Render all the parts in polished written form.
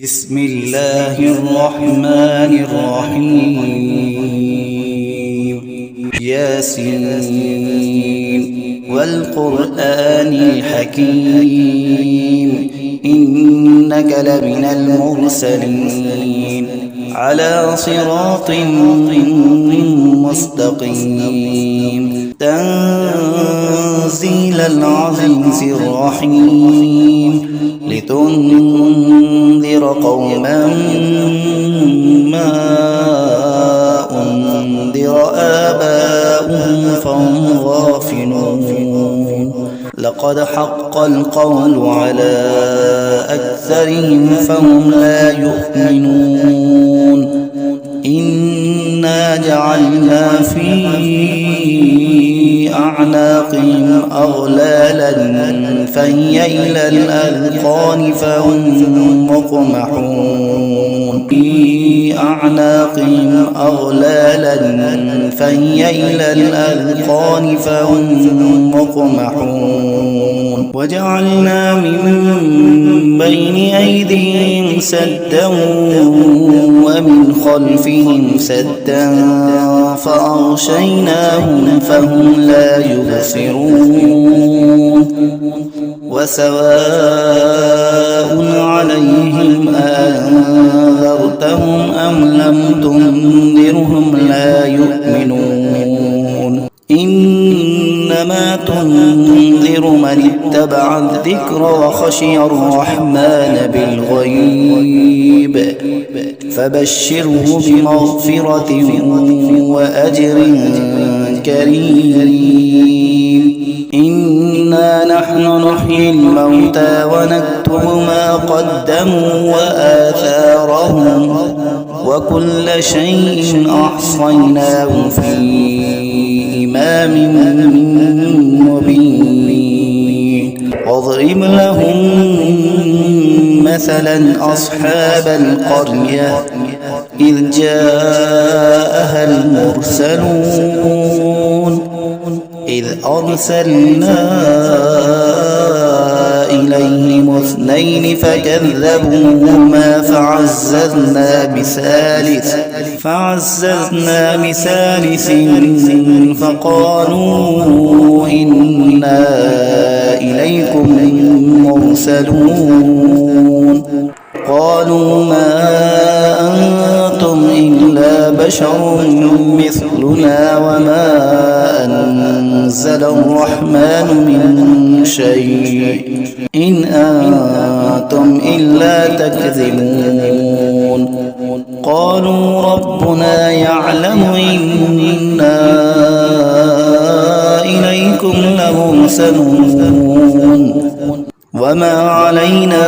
بسم الله الرحمن الرحيم ياسين والقرآن الحكيم إنك لمن المرسلين على صراط مستقيم تنزيل العزيز الرحيم لتنذر قوما ما أنذر آباؤهم فهم غافلون لقد حق القول على أكثرهم فهم لا يؤمنون إنا جعلنا في أعناقهم أغلالا فهي إلى الأذقان فهم مقمحون في أعناقهم أغلالا فهي إلى الأذقان فهم مقمحون وجعلنا من بين أيديهم سدا ومن خلفهم سدا فأغشيناهم فهم لا يبصرون وسواء عليهم أنذرتهم أم لم تنذرهم لا يؤمنون إنما تنذر من اتبع الذكر وخشي الرحمن بالغيب فبشره بمغفرة وأجر كريم إنا نحن نحيي الموتى ونكتب ما قدموا وآثارهم وكل شيء أحصيناه في إمام مبين واضرب لهم مثلا أصحاب القرية إذ جاءها المرسلون إذ أرسلنا إليهم اثنين فكذبوهما فعززنا بثالث فقالوا إنا إليكم مرسلون قالوا ما أنتم إلا بشر مثلنا وما أنزل الرحمن من شيء إن أنتم إلا تكذبون قالوا ربنا يعلم إنا إليكم لمرسلون وما علينا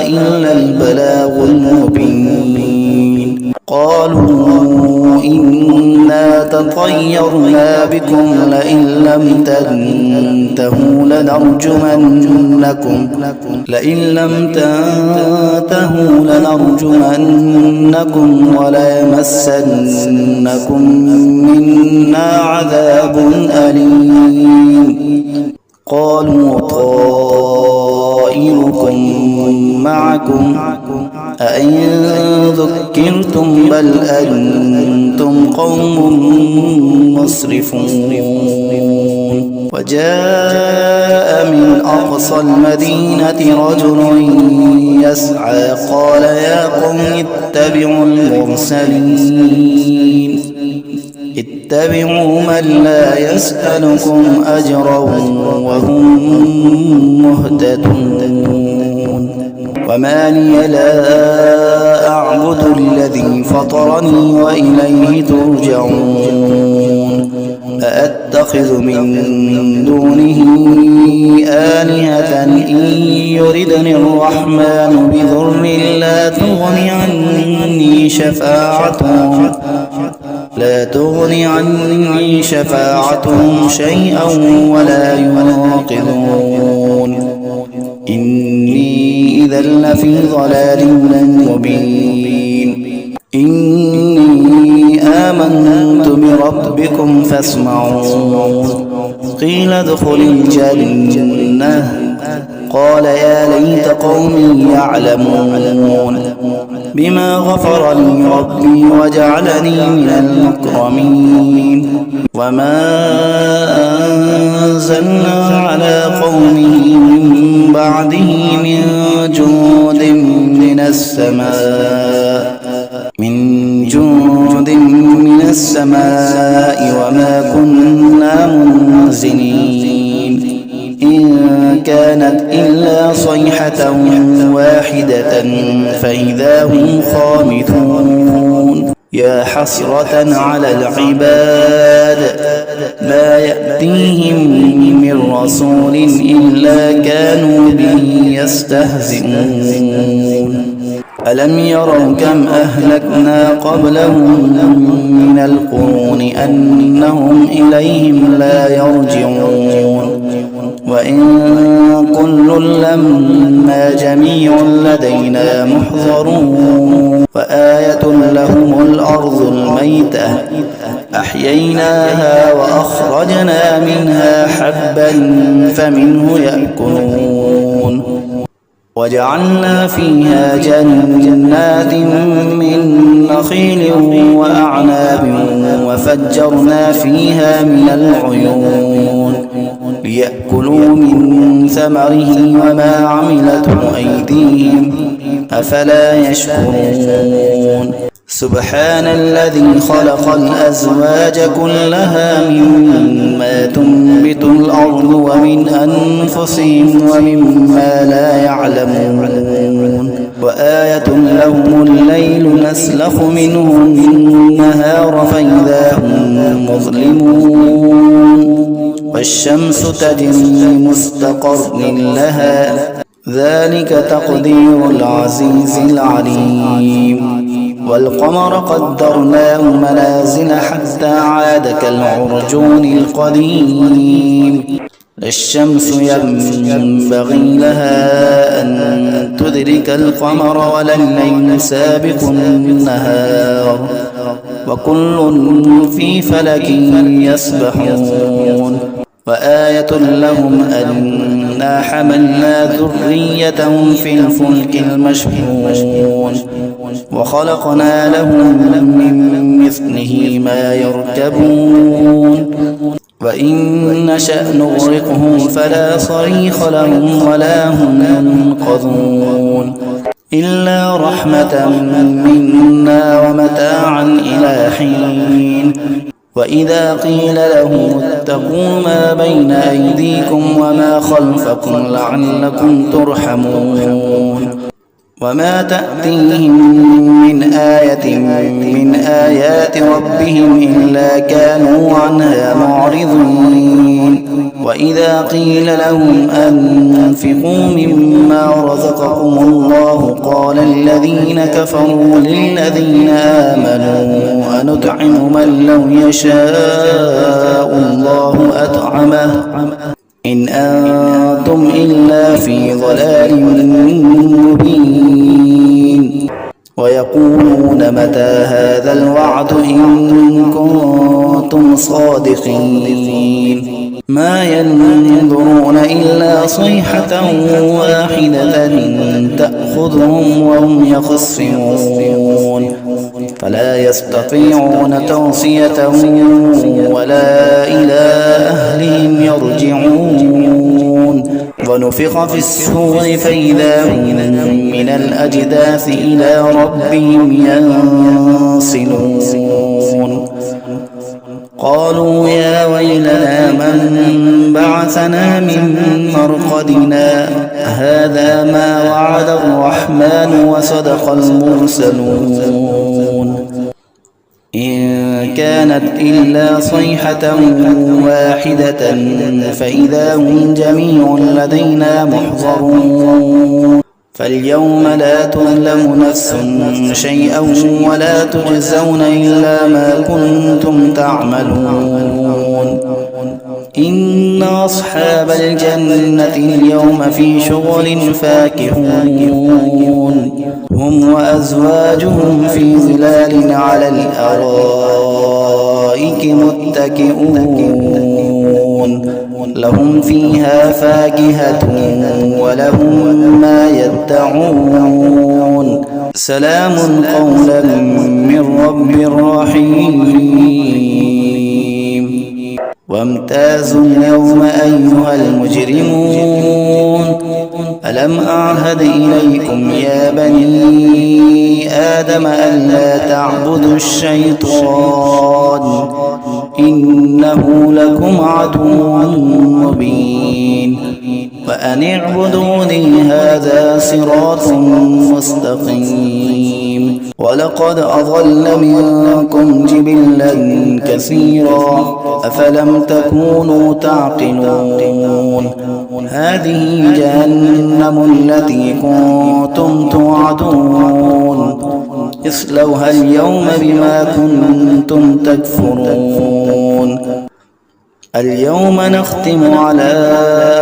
إلا البلاغ المبين قالوا إنا تطيرنا بكم لئن لم تنتهوا لنرجمنكم وليمسنكم منا عذاب أليم قالوا طائركم معكم أئن ذكرتم بل أنتم قوم مسرفون وجاء من أقصى المدينة رجل يسعى قال يا قوم اتبعوا من لا يسألكم أجرا وهم مهتدون وما لي لا أعبد الذي فطرني وإليه ترجعون أأتخذ من دونه آلهة إن يردني الرحمن بضر لا تغني عني شفاعتهم شيئا ولا ينقذون إني إذا لفي ضلال مبين إني آمنت بربكم فاسمعون قيل ادخل الجنة قال يا ليت قومي يعلمون بما غفر لي ربي وجعلني من المكرمين وما أنزلنا على قومه من بعده من جند من السماء وما كنا منزلين إن كانت إلا صيحة واحدة فإذا هم خامدون يا حسرة على العباد ما يأتيهم من رسول إلا كانوا به يستهزئون ألم يروا كم أهلكنا قبلهم من القرون أنهم إليهم لا يرجعون وإن كل لما جميع لدينا محضرون وآية لهم الأرض الميتة أحييناها وأخرجنا منها حبا فمنه يأكلون وجعلنا فيها جنات من نخيل وأعناب وفجرنا فيها من العيون ليأكلوا من ثمره وما عملته أيديهم أفلا يشكرون سبحان الذي خلق الأزواج كلها مما تنبت الأرض ومن أنفسهم ومما لا يعلمون وآية لهم الليل نسلخ منه النهار فإذا هم مظلمون والشمس تجري لمستقر لها ذلك تقدير العزيز العليم والقمر قدرناه منازل حتى عاد كالعرجون القديم الشمس ينبغي لها أن تدرك القمر ولا الليل سابق النهار وكل في فلك يسبحون وآية لهم أنا حملنا ذريتهم في الفلك المشحون وخلقنا لهم من مثله ما يركبون وإن نشأ نغرقهم فلا صريخ لهم ولا هم ينقذون إلا رحمة منا ومتاعا إلى حين وإذا قيل لهم اتقوا ما بين أيديكم وما خلفكم لعلكم ترحمون وما تأتيهم من آية من آيات ربهم إلا كانوا عنها معرضين وإذا قيل لهم أنفقوا مما رزقكم الله قال الذين كفروا للذين آمنوا أنطعم من لو يشاء الله أطعمه إن أنتم إلا في ضلال مبين ويقولون متى هذا الوعد إن كنتم صادقين ما ينظرون إلا صيحة واحدة تأخذهم وهم يخصمون فلا يستطيعون توصية ولا إلى أهلهم يرجعون ونفخ في الصور فإذا هم من الأجداث إلى ربهم ينسلون قالوا يا ويلنا من بعثنا من مرقدنا هذا ما وعد الرحمن وصدق المرسلون إن كانت إلا صيحة واحدة فإذا هم جميع لدينا محضرون فاليوم لا تظلم نفس شيئا ولا تجزون إلا ما كنتم تعملون إن أصحاب الجنة اليوم في شغل فاكهون هم وأزواجهم في ظلال على الأرائك متكئون لهم فيها فاكهة ولهم ما يدعون سلام قولا من رب رحيم وامتازوا اليوم أيها المجرمون ألم أعهد إليكم يا بني آدم ألا تعبدوا الشيطان إنه لكم عدو مبين وأن اعبدوني هذا صراط مستقيم ولقد أضل منكم جبلا كثيرا أفلم تكونوا تعقلون هذه جهنم التي كنتم توعدون اصلوها اليوم بما كنتم تكفرون اليوم نختم على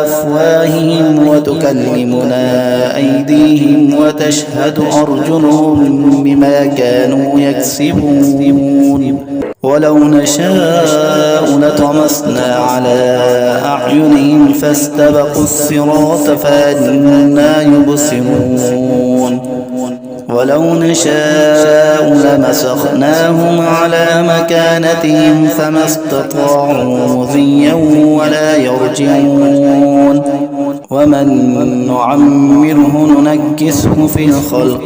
أفواههم وتكلمنا أيديهم وتشهد أرجلهم بما كانوا يكسبون ولو نشاء لطمسنا على أعينهم فاستبقوا الصراط فأنى يبصرون ولو نشاء لمسخناهم على مكانتهم فما استطاعوا مضيا ولا يرجعون ومن نعمره ننكسه في الخلق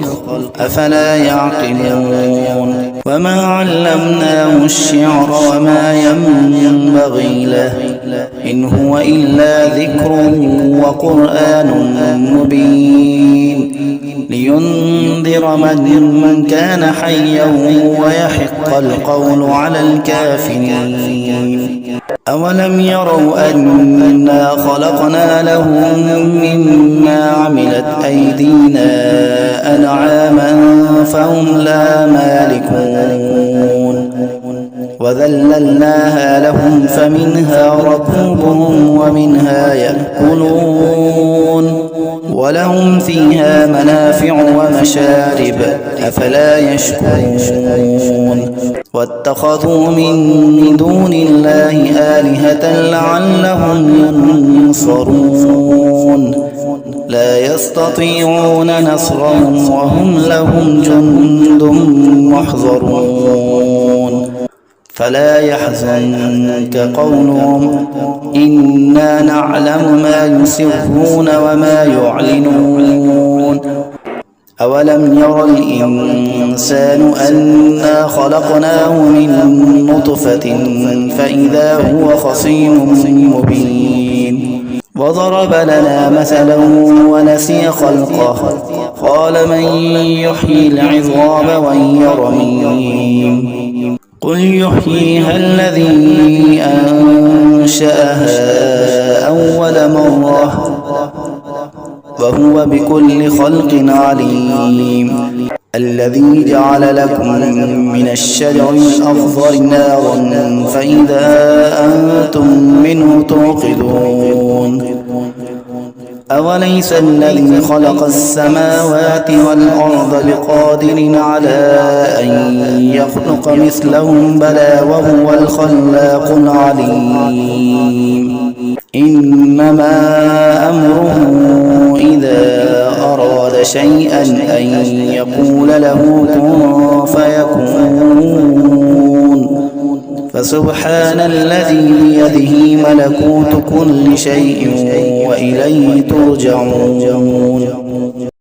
أفلا يعقلون وما علمناه الشعر وما ينبغي له إن هو إلا ذكر وقرآن مبين لينذر من كان حيا ويحق القول على الكافرين أولم يروا أنا خلقنا لهم مما عملت أيدينا أنعاما فهم لا مالكون وذللناها لهم فمنها ركوبهم ومنها يأكلون ولهم فيها منافع ومشارب أفلا يشكرون واتخذوا من دون الله آلهة لعلهم ينصرون لا يستطيعون نصرهم وهم لهم جند محضرون فلا يحزنك قولهم إنا نعلم ما يسرون وما يعلنون أولم ير الإنسان أنا خلقناه من نطفة فإذا هو خصيم مبين وضرب لنا مثلا ونسي خلقه قال من يحيي العظام وهي رميم قل يحييها الذي أنشأها أول مرة وهو بكل خلق عليم الذي جعل لكم من الشجر الأخضر نارا فإذا أنتم منه توقدون أوليس الذي خلق السماوات والأرض بقادر على أن يخلق مثلهم بلى وهو الخلاق العليم إنما أمره إذا أراد شيئا أن يقول له كن فيكون فسبحان الذي بيده ملكوت كل شيء وإليه ترجعون